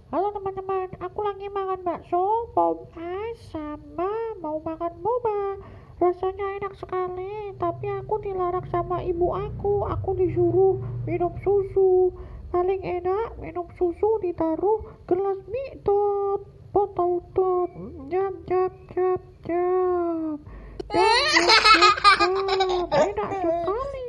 Halo teman-teman, aku lagi makan bakso, pom ice, sama mau makan boba. Rasanya enak sekali, tapi aku dilarang sama ibu aku. Aku disuruh minum susu. Paling enak minum susu ditaruh gelas mie tot, botol tot. Jam jam jam jam. Jam jam jam jam. Enak sekali.